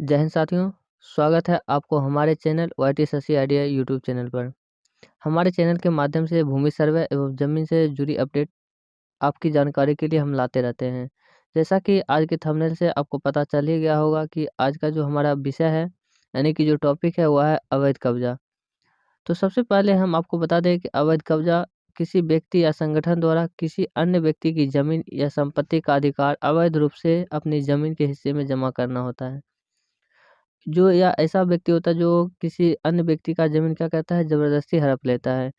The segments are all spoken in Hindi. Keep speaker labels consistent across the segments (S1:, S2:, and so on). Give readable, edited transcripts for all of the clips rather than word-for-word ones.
S1: जय हिंद साथियों, स्वागत है आपको हमारे channel YT Shashi idea YouTube channel पर। हमारे चैनल के माध्यम से भूमि सर्वे एवं ज़मीन से जुड़ी अपडेट आपकी जानकारी के लिए हम लाते रहते हैं। जैसा कि आज के थंबनेल से आपको पता चल ही गया होगा कि आज का जो हमारा विषय है, यानी कि जो टॉपिक है वह है अवैध कब्जा। तो सबसे पहले हम आपको बता दें कि अवैध कब्जा किसी व्यक्ति या संगठन द्वारा किसी अन्य व्यक्ति की ज़मीन या संपत्ति का अधिकार अवैध रूप से अपनी ज़मीन के हिस्से में जमा करना होता है। जो या ऐसा व्यक्ति होता है जो किसी अन्य व्यक्ति का ज़मीन क्या करता है, ज़बरदस्ती हड़प लेता है।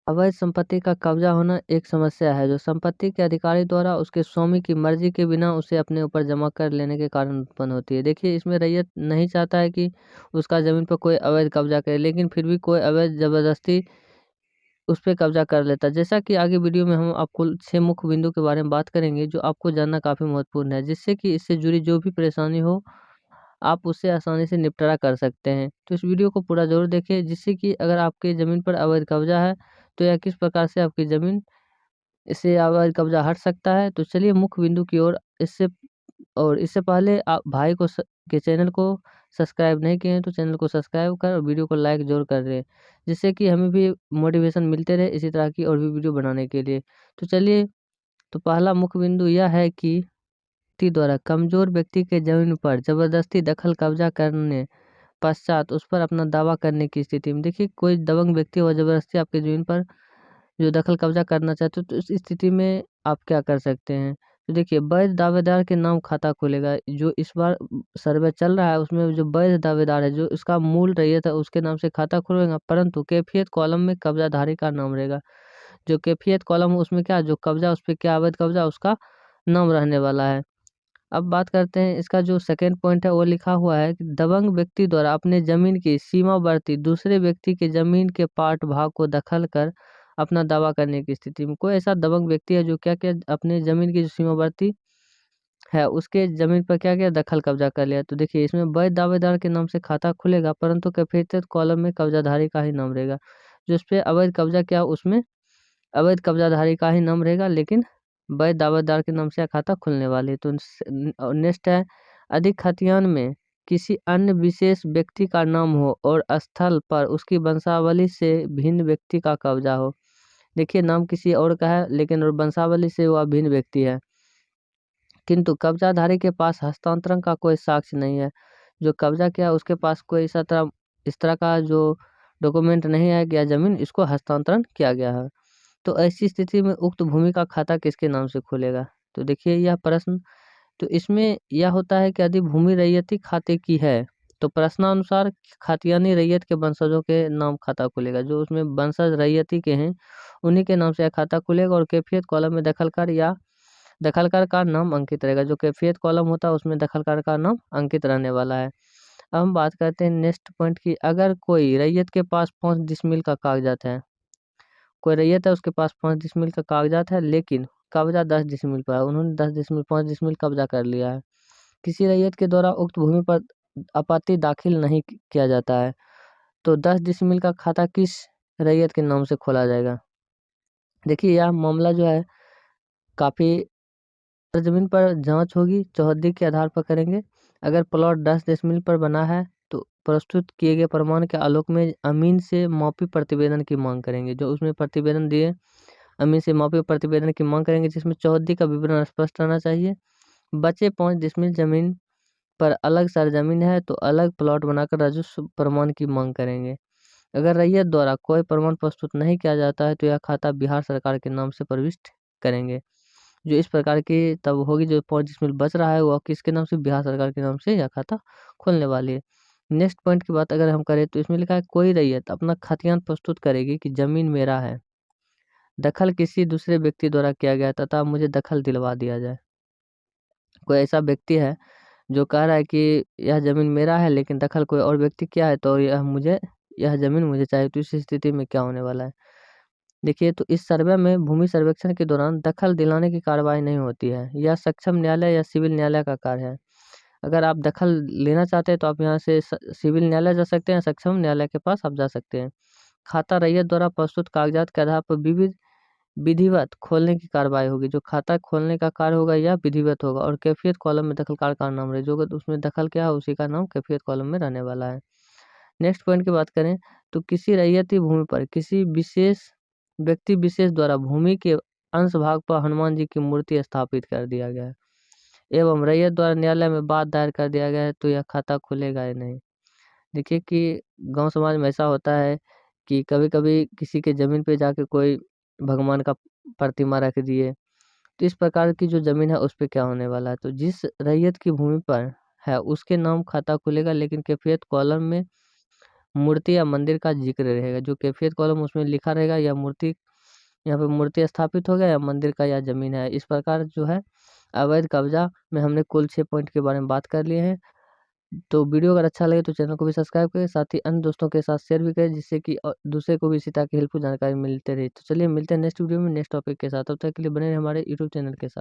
S1: अवैध संपत्ति का कब्जा होना एक समस्या है जो संपत्ति के अधिकारी द्वारा उसके स्वामी की मर्जी के बिना उसे अपने ऊपर जमा कर लेने के कारण उत्पन्न होती है। देखिए, इसमें रैयत नहीं चाहता है कि उसका ज़मीन पर कोई अवैध कब्जा करे, लेकिन फिर भी कोई अवैध ज़बरदस्ती उस पे कब्जा कर लेता है। जैसा कि आगे वीडियो में हम आपको 6 मुख्य बिंदु के बारे में बात करेंगे जो आपको जानना काफ़ी महत्वपूर्ण है, जिससे कि इससे जुड़ी जो भी परेशानी हो आप उससे आसानी से निपटारा कर सकते हैं। तो इस वीडियो को पूरा ज़रूर देखें, जिससे कि अगर आपकी ज़मीन पर अवैध कब्ज़ा है, तो यह किस प्रकार से आपकी ज़मीन से अवैध कब्ज़ा हट सकता है। तो चलिए मुख्य बिंदु की ओर। इससे पहले आप भाई को के चैनल को सब्सक्राइब नहीं किए हैं, तो चैनल को सब्सक्राइब कर और वीडियो को लाइक ज़रूर कर दें, जिससे कि हमें भी मोटिवेशन मिलते रहे इसी तरह की और भी वीडियो बनाने के लिए। तो चलिए, तो पहला मुख्य बिंदु यह है कि व्यक्ति द्वारा कमज़ोर व्यक्ति के ज़मीन पर ज़बरदस्ती दखल कब्ज़ा करने पश्चात उस पर अपना दावा करने की स्थिति में, देखिए कोई दबंग व्यक्ति और ज़बरदस्ती आपकी ज़मीन पर जो दखल कब्ज़ा करना चाहते हो, तो इस स्थिति में आप क्या कर सकते हैं? तो देखिए, वैध दावेदार के नाम खाता खुलेगा। जो इस बार सर्वे चल रहा है उसमें जो वैध दावेदार है, जो इसका मूल रैयत है, उसके नाम से खाता खुलेगा, परंतु कैफ़ियत कॉलम में कब्ज़ाधारी का नाम रहेगा। जो कैफ़ियत कॉलम है उसमें क्या जो कब्ज़ा उस पे क्या अवैध कब्ज़ा उसका नाम रहने वाला है। अब बात करते हैं, इसका जो सेकंड पॉइंट है वो लिखा हुआ है कि दबंग व्यक्ति द्वारा अपने जमीन की सीमावर्ती दूसरे व्यक्ति के जमीन के पार्ट भाग को दखल कर अपना दावा करने की स्थिति में, कोई ऐसा दबंग व्यक्ति है जो क्या क्या अपने जमीन की जो सीमावर्ती है उसके जमीन पर क्या क्या दखल कब्जा कर लिया। तो देखिए, इसमें वैध दावेदार के नाम से खाता खुलेगा, परंतु कैफियत कॉलम में कब्जाधारी का ही नाम रहेगा। जो इस पे अवैध कब्जा क्या उसमें अवैध कब्जाधारी का ही नाम रहेगा, लेकिन वैध दावेदार के नाम से खाता खुलने वाली है। तो नेक्स्ट है, अधिक खतियान में किसी अन्य विशेष व्यक्ति का नाम हो और स्थल पर उसकी वंशावली से भिन्न व्यक्ति का कब्जा हो। देखिए, नाम किसी और का है लेकिन और वंशावली से वह भिन्न व्यक्ति है, किंतु कब्जाधारी के पास हस्तांतरण का कोई साक्ष्य नहीं है। जो कब्जा किया है उसके पास कोई इस तरह का जो डॉक्यूमेंट नहीं है कि यह जमीन इसको हस्तांतरण किया गया है। तो ऐसी स्थिति में उक्त भूमि का खाता किसके नाम से खुलेगा? तो देखिए, यह प्रश्न तो इसमें यह होता है कि यदि भूमि रैयती खाते की है, तो प्रश्नानुसार खातियानी रैयत के वंशजों के नाम खाता खुलेगा। जो उसमें वंशज रैयती के हैं, उन्हीं के नाम से यह खाता खुलेगा और कैफियत कॉलम में दखलकार का नाम अंकित रहेगा। जो कैफियत कॉलम होता है उसमें दखलकार का नाम अंकित रहने वाला है। अब हम बात करते हैं नेक्स्ट पॉइंट की, अगर कोई रैयत के पास 5 डिसमिल का कागजात है, कोई रैयत है उसके पास 5 डिसमिल का कागजात है, लेकिन कब्जा 10 डिसमिल पर है, उन्होंने 10 डिसमिल 5 डिसमिल कब्जा कर लिया है। किसी रैयत के द्वारा उक्त भूमि पर आपत्ति दाखिल नहीं किया जाता है, तो 10 डिसमिल का खाता किस रैयत के नाम से खोला जाएगा? देखिए, यह मामला जो है काफ़ी ज़मीन पर जांच होगी, चौहद्दी के आधार पर करेंगे। अगर प्लॉट 10 डिसमिल पर बना है, तो प्रस्तुत किए गए प्रमाण के आलोक में अमीन से मौपी प्रतिवेदन की मांग करेंगे। जो उसमें प्रतिवेदन दिए, अमीन से मौपी प्रतिवेदन की मांग करेंगे, जिसमें चौहद्दी का विवरण स्पष्ट रहना चाहिए। बचे 5 डिसमिल जमीन पर अलग सरजमीन है, तो अलग प्लॉट बनाकर राजस्व प्रमाण की मांग करेंगे। अगर रैयत द्वारा कोई प्रमाण प्रस्तुत नहीं किया जाता है, तो यह खाता बिहार सरकार के नाम से प्रविष्ट करेंगे। जो इस प्रकार की तब होगी, जो 5 डिसमिल बच रहा है वह किसके नाम से, बिहार सरकार के नाम से यह खाता खोलने वाली है। नेक्स्ट पॉइंट की बात अगर हम करें, तो इसमें लिखा है कोई रैयत अपना खतियान प्रस्तुत करेगी कि जमीन मेरा है, दखल किसी दूसरे व्यक्ति द्वारा किया गया तथा मुझे दखल दिलवा दिया जाए। कोई ऐसा व्यक्ति है जो कह रहा है कि यह ज़मीन मेरा है, लेकिन दखल कोई और व्यक्ति किया है, तो यह ज़मीन मुझे चाहिए। तो इस स्थिति में क्या होने वाला है? देखिए, तो इस सर्वे में भूमि सर्वेक्षण के दौरान दखल दिलाने की कार्रवाई नहीं होती है। यह सक्षम न्यायालय या सिविल न्यायालय का कार्य है। अगर आप दखल लेना चाहते हैं तो आप यहाँ से सिविल न्यायालय जा सकते हैं, सक्षम न्यायालय के पास आप जा सकते हैं। खाता रैयत द्वारा प्रस्तुत कागजात के आधार पर विविध विधिवत खोलने की कार्रवाई होगी। जो खाता खोलने का कार्य होगा यह विधिवत होगा और कैफियत कॉलम में दखलकार का नाम रहे, जो उसमें दखल क्या है उसी का नाम कैफियत कॉलम में रहने वाला है। नेक्स्ट पॉइंट की बात करें तो किसी रैयती भूमि पर किसी विशेष व्यक्ति विशेष द्वारा भूमि के अंश भाग पर हनुमान जी की मूर्ति स्थापित कर दिया गया है एवं रैयत द्वारा न्यायालय में बात दायर कर दिया गया है, तो यह खाता खुलेगा या नहीं। देखिए कि गांव समाज में ऐसा होता है कि कभी कभी किसी के जमीन पे जाके कोई भगवान का प्रतिमा रख दिए, तो इस प्रकार की जो जमीन है उस पे क्या होने वाला है, तो जिस रैयत की भूमि पर है उसके नाम खाता खुलेगा, लेकिन कैफियत कॉलम में मूर्ति या मंदिर का जिक्र रहेगा। जो कैफियत कॉलम उसमें लिखा रहेगा या मूर्ति, यहाँ पे मूर्ति स्थापित हो गया या मंदिर का या जमीन है। इस प्रकार जो है अवैध कब्जा में हमने कुल 6 पॉइंट के बारे में बात कर लिए हैं। तो वीडियो अगर अच्छा लगे तो चैनल को भी सब्सक्राइब करें, साथ ही अन्य दोस्तों के साथ शेयर भी करें, जिससे कि दूसरे को भी इसी तरह की हेल्पफुल जानकारी मिलते रहे। तो चलिए मिलते हैं नेक्स्ट वीडियो में नेक्स्ट टॉपिक के साथ, तब तक के लिए बने रहे हमारे यूट्यूब चैनल के साथ।